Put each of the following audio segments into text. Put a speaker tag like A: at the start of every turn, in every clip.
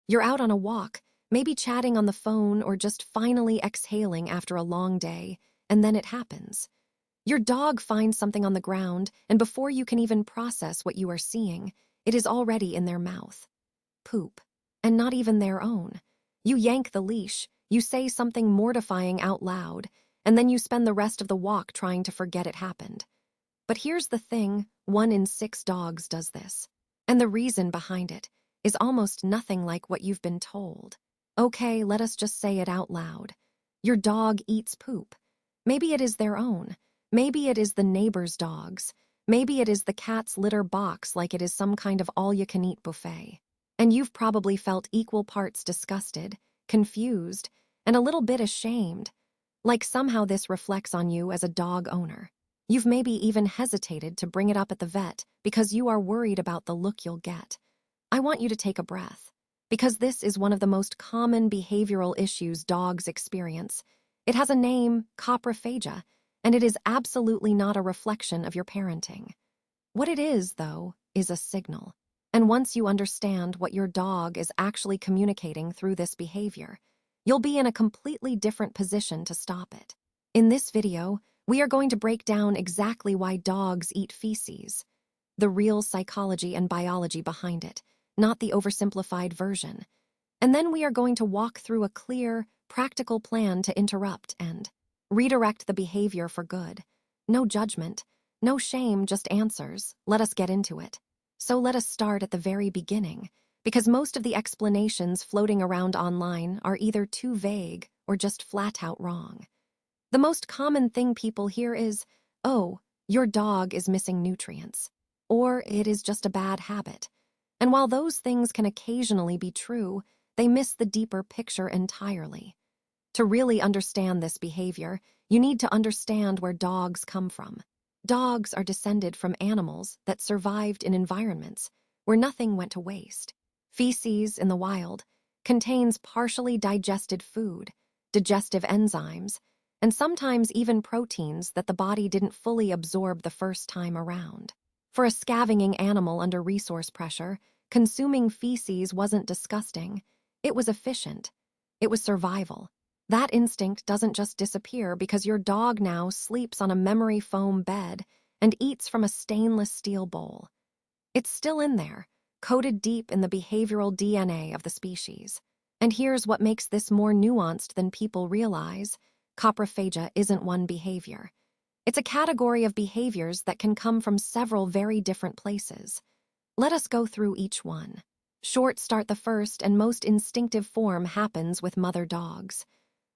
A: You're out on a walk, maybe chatting on the phone or just finally exhaling after a long day, and then it happens. Your dog finds something on the ground, and before you can even process what you are seeing, it is already in their mouth. Poop. And not even their own. You yank the leash, you say something mortifying out loud, and then you spend the rest of the walk trying to forget it happened. But here's the thing, 1 in 6 dogs does this. And the reason behind it is almost nothing like what you've been told. Okay, let us just say it out loud. Your dog eats poop. Maybe it is their own. Maybe it is the neighbor's dog's. Maybe it is the cat's litter box like it is some kind of all-you-can-eat buffet. And you've probably felt equal parts disgusted, confused, and a little bit ashamed. Like somehow this reflects on you as a dog owner. You've maybe even hesitated to bring it up at the vet because you are worried about the look you'll get. I want you to take a breath, because this is one of the most common behavioral issues dogs experience. It has a name, coprophagia, and it is absolutely not a reflection of your parenting. What it is, though, is a signal. And once you understand what your dog is actually communicating through this behavior, you'll be in a completely different position to stop it. In this video, we are going to break down exactly why dogs eat feces, the real psychology and biology behind it, not the oversimplified version. And then we are going to walk through a clear, practical plan to interrupt and redirect the behavior for good. No judgment, no shame, just answers. Let us get into it. So let us start at the very beginning, because most of the explanations floating around online are either too vague or just flat out wrong. The most common thing people hear is, oh, your dog is missing nutrients, or it is just a bad habit. And while those things can occasionally be true, they miss the deeper picture entirely. To really understand this behavior, you need to understand where dogs come from. Dogs are descended from animals that survived in environments where nothing went to waste. Feces in the wild contains partially digested food, digestive enzymes, and sometimes even proteins that the body didn't fully absorb the first time around. For a scavenging animal under resource pressure, consuming feces wasn't disgusting. It was efficient. It was survival. That instinct doesn't just disappear because your dog now sleeps on a memory foam bed and eats from a stainless steel bowl. It's still in there, coded deep in the behavioral DNA of the species. And here's what makes this more nuanced than people realize. Coprophagia isn't one behavior. It's a category of behaviors that can come from several very different places. Let us go through each one. Start the first and most instinctive form happens with mother dogs.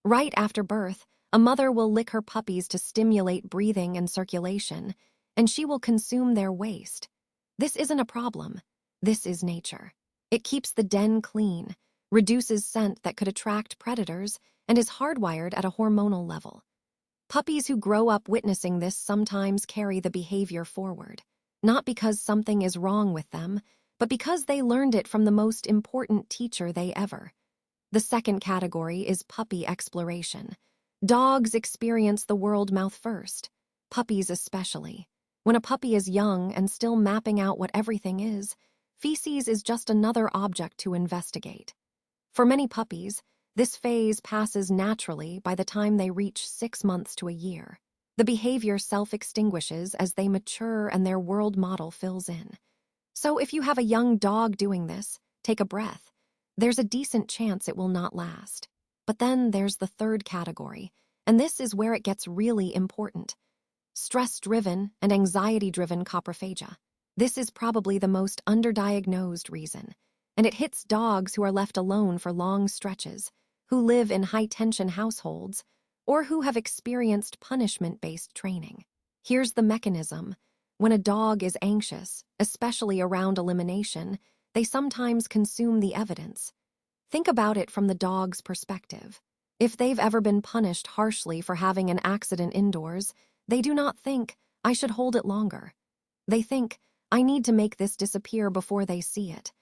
A: Right after birth, a mother will lick her puppies to stimulate breathing and circulation, and she will consume their waste. This isn't a problem. This is nature. It keeps the den clean, reduces scent that could attract predators, and is hardwired at a hormonal level. Puppies who grow up witnessing this sometimes carry the behavior forward, not because something is wrong with them, but because they learned it from the most important teacher they ever. The second category is puppy exploration. Dogs experience the world mouth first, puppies especially. When a puppy is young and still mapping out what everything is, feces is just another object to investigate. For many puppies, this phase passes naturally by the time they reach 6 months to a year. The behavior self-extinguishes as they mature and their world model fills in. So if you have a young dog doing this, take a breath. There's a decent chance it will not last. But then there's the third category, and this is where it gets really important. Stress-driven and anxiety-driven coprophagia. This is probably the most underdiagnosed reason, and it hits dogs who are left alone for long stretches, who live in high-tension households, or who have experienced punishment-based training. Here's the mechanism. When a dog is anxious, especially around elimination, they sometimes consume the evidence. Think about it from the dog's perspective. If they've ever been punished harshly for having an accident indoors, they do not think, I should hold it longer. They think, I need to make this disappear before they see it.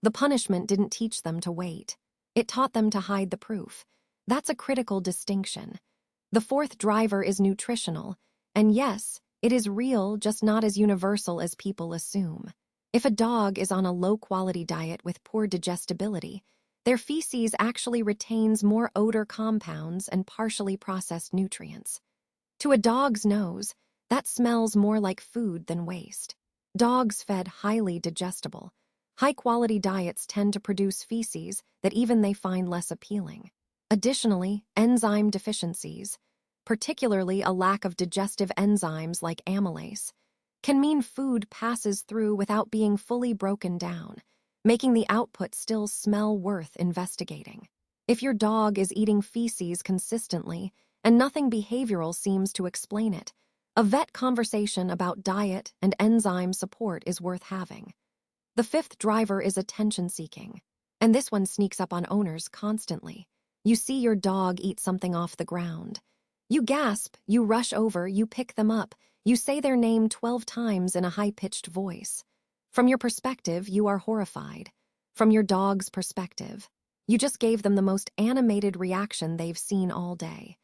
A: The punishment didn't teach them to wait. It taught them to hide the proof. That's a critical distinction. The fourth driver is nutritional, and yes, it is real, just not as universal as people assume. If a dog is on a low-quality diet with poor digestibility, Their feces actually retains more odor compounds and partially processed nutrients. To a dog's nose, that smells more like food than waste. Dogs fed highly digestible, high-quality diets tend to produce feces that even they find less appealing. Additionally, enzyme deficiencies, particularly a lack of digestive enzymes like amylase, can mean food passes through without being fully broken down, making the output still smell worth investigating. If your dog is eating feces consistently and nothing behavioral seems to explain it, a vet conversation about diet and enzyme support is worth having. The fifth driver is attention-seeking, and this one sneaks up on owners constantly. You see your dog eat something off the ground. You gasp, you rush over, you pick them up, you say their name 12 times in a high-pitched voice. From your perspective, you are horrified. From your dog's perspective, you just gave them the most animated reaction they've seen all day.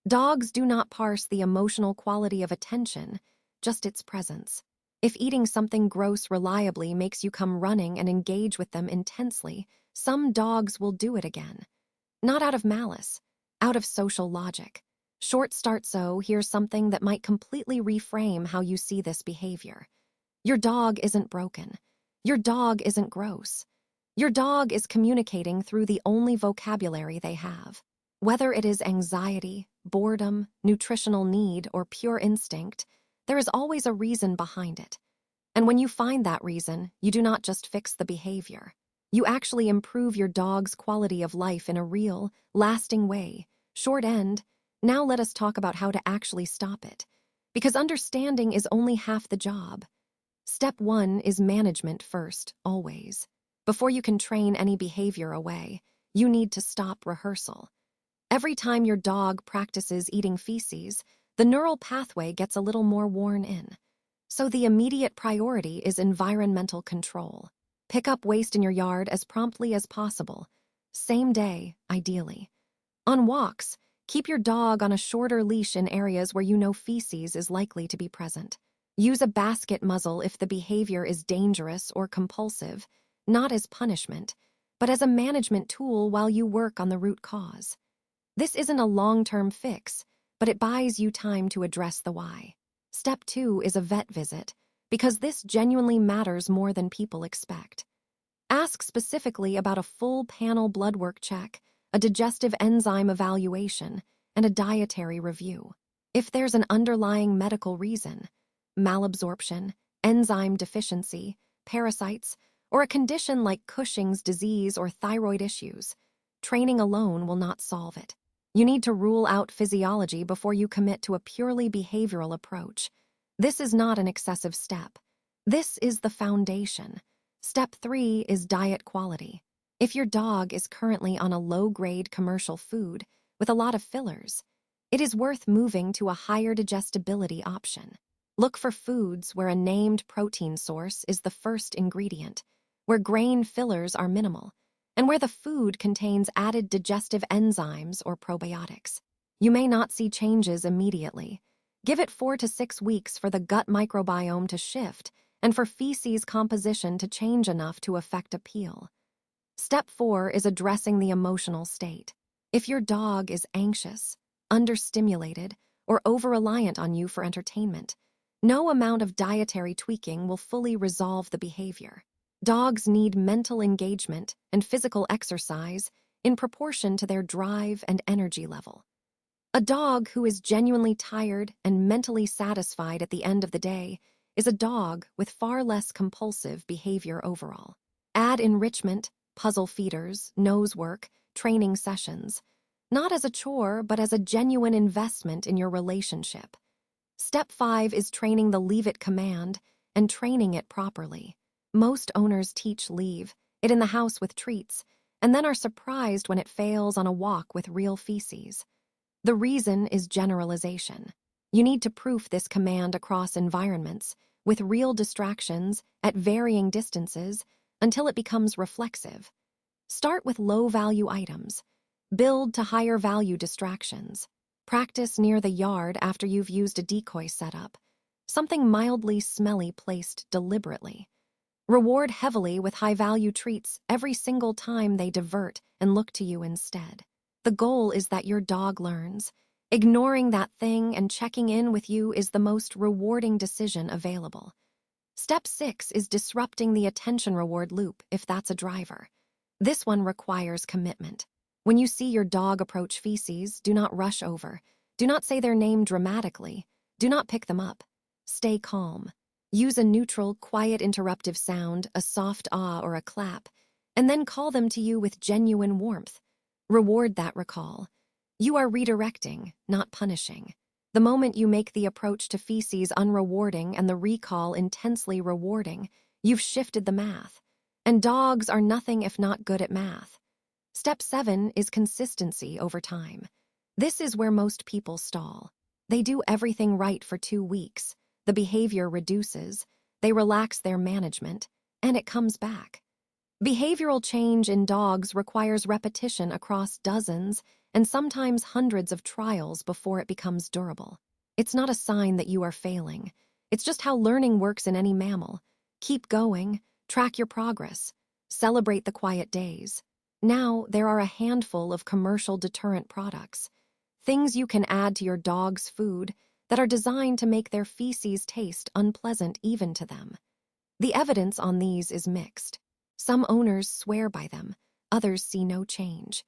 A: Dogs do not parse the emotional quality of attention, just its presence. If eating something gross reliably makes you come running and engage with them intensely, some dogs will do it again. Not out of malice, out of social logic. Short start so, here's something that might completely reframe how you see this behavior. Your dog isn't broken. Your dog isn't gross. Your dog is communicating through the only vocabulary they have. Whether it is anxiety, boredom, nutritional need, or pure instinct, there is always a reason behind it. And when you find that reason, you do not just fix the behavior. You actually improve your dog's quality of life in a real, lasting way. Short end, now let us talk about how to actually stop it. Because understanding is only half the job. Step 1 is management first, always. Before you can train any behavior away, you need to stop rehearsal. Every time your dog practices eating feces, the neural pathway gets a little more worn in. So the immediate priority is environmental control. Pick up waste in your yard as promptly as possible. Same day, ideally. On walks, keep your dog on a shorter leash in areas where you know feces is likely to be present. Use a basket muzzle if the behavior is dangerous or compulsive, not as punishment, but as a management tool while you work on the root cause. This isn't a long-term fix, but it buys you time to address the why. Step 2 is a vet visit, because this genuinely matters more than people expect. Ask specifically about a full panel blood work check, a digestive enzyme evaluation, and a dietary review. If there's an underlying medical reason, malabsorption, enzyme deficiency, parasites, or a condition like Cushing's disease or thyroid issues, training alone will not solve it. You need to rule out physiology before you commit to a purely behavioral approach. This is not an excessive step. This is the foundation. Step 3 is diet quality. If your dog is currently on a low-grade commercial food with a lot of fillers, it is worth moving to a higher digestibility option. Look for foods where a named protein source is the first ingredient, where grain fillers are minimal, and where the food contains added digestive enzymes or probiotics. You may not see changes immediately. Give it 4 to 6 weeks for the gut microbiome to shift and for feces composition to change enough to affect appeal. Step 4 is addressing the emotional state. If your dog is anxious, understimulated, or over-reliant on you for entertainment, no amount of dietary tweaking will fully resolve the behavior. Dogs need mental engagement and physical exercise in proportion to their drive and energy level. A dog who is genuinely tired and mentally satisfied at the end of the day is a dog with far less compulsive behavior overall. Add enrichment, puzzle feeders, nose work, training sessions, not as a chore, but as a genuine investment in your relationship. Step 5 is training the leave it command and training it properly. Most owners teach leave it in the house with treats, and then are surprised when it fails on a walk with real feces. The reason is generalization. You need to proof this command across environments, with real distractions, at varying distances, until it becomes reflexive. Start with low-value items. Build to higher-value distractions. Practice near the yard after you've used a decoy setup, something mildly smelly placed deliberately. Reward heavily with high-value treats every single time they divert and look to you instead. The goal is that your dog learns. Ignoring that thing and checking in with you is the most rewarding decision available. Step 6 is disrupting the attention reward loop if that's a driver. This one requires commitment. When you see your dog approach feces, do not rush over. Do not say their name dramatically. Do not pick them up. Stay calm. Use a neutral, quiet interruptive sound, a soft ah or a clap, and then call them to you with genuine warmth. Reward that recall. You are redirecting, not punishing. The moment you make the approach to feces unrewarding and the recall intensely rewarding, you've shifted the math. And dogs are nothing if not good at math. Step 7 is consistency over time. This is where most people stall. They do everything right for 2 weeks. The behavior reduces, they relax their management, and it comes back. Behavioral change in dogs requires repetition across dozens and sometimes hundreds of trials before it becomes durable. It's not a sign that you are failing. It's just how learning works in any mammal. Keep going, track your progress, celebrate the quiet days. Now, there are a handful of commercial deterrent products, things you can add to your dog's food that are designed to make their feces taste unpleasant even to them. The evidence on these is mixed. Some owners swear by them, others see no change.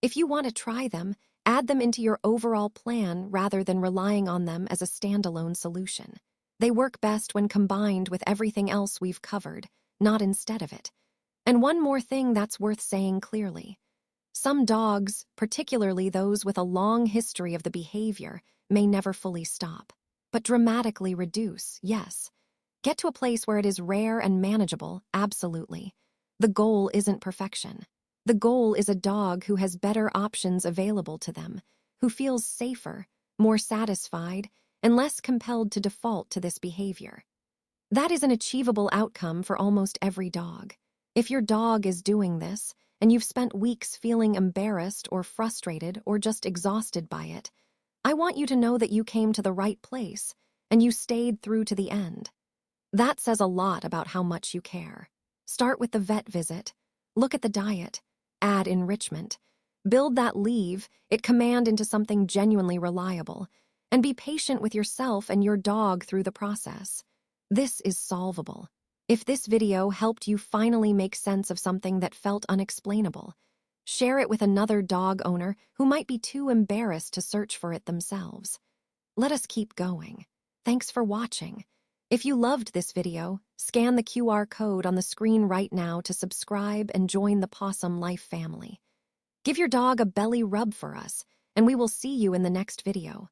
A: If you want to try them, add them into your overall plan rather than relying on them as a standalone solution. They work best when combined with everything else we've covered, not instead of it. And one more thing that's worth saying clearly. Some dogs, particularly those with a long history of the behavior, may never fully stop, but dramatically reduce, yes. Get to a place where it is rare and manageable, absolutely. The goal isn't perfection. The goal is a dog who has better options available to them, who feels safer, more satisfied, and less compelled to default to this behavior. That is an achievable outcome for almost every dog. If your dog is doing this, and you've spent weeks feeling embarrassed or frustrated or just exhausted by it, I want you to know that you came to the right place, and you stayed through to the end. That says a lot about how much you care. Start with the vet visit. Look at the diet. Add enrichment. Build that leave, it command into something genuinely reliable. And be patient with yourself and your dog through the process. This is solvable. If this video helped you finally make sense of something that felt unexplainable, share it with another dog owner who might be too embarrassed to search for it themselves. Let us keep going. Thanks for watching. If you loved this video, scan the QR code on the screen right now to subscribe and join the Pawsome Life family. Give your dog a belly rub for us, and we will see you in the next video.